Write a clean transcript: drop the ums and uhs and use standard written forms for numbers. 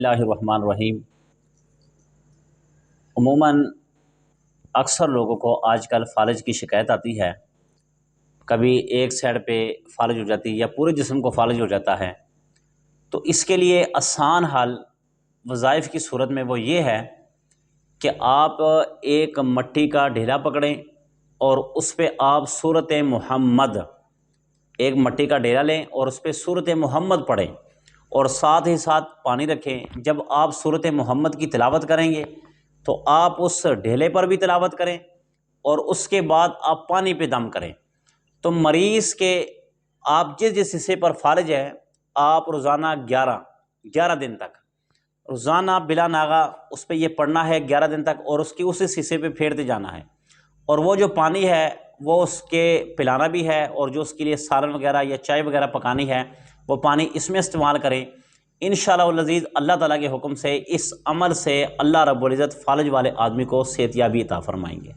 اللہ الرحمن الرحیم۔ عموماً اکثر لوگوں کو آج کل فالج کی شکایت آتی ہے، کبھی ایک سائڈ پہ فالج ہو جاتی ہے یا پورے جسم کو فالج ہو جاتا ہے۔ تو اس کے لیے آسان حل وظائف کی صورت میں وہ یہ ہے کہ آپ ایک مٹی کا ڈھیلا پکڑیں اور اس پہ آپ سورۃ محمد، ایک مٹی کا ڈھیلا لیں اور اس پہ سورۃ محمد پڑھیں اور ساتھ ہی ساتھ پانی رکھیں۔ جب آپ سورۃ محمد کی تلاوت کریں گے تو آپ اس ڈھیلے پر بھی تلاوت کریں اور اس کے بعد آپ پانی پہ دم کریں۔ تو مریض کے آپ جس جس حصے پر فالج ہے آپ روزانہ 11 دن تک روزانہ بلا ناغہ اس پہ یہ پڑھنا ہے 11 دن تک، اور اس کی اس حصے پہ پھیرتے جانا ہے، اور وہ جو پانی ہے وہ اس کے پلانا بھی ہے، اور جو اس کے لیے سالن وغیرہ یا چائے وغیرہ پکانی ہے وہ پانی اس میں استعمال کریں۔ انشاءاللہ العزیز اللہ تعالیٰ کے حکم سے اس عمل سے اللہ رب العزت فالج والے آدمی کو صحت یابی عطا فرمائیں گے۔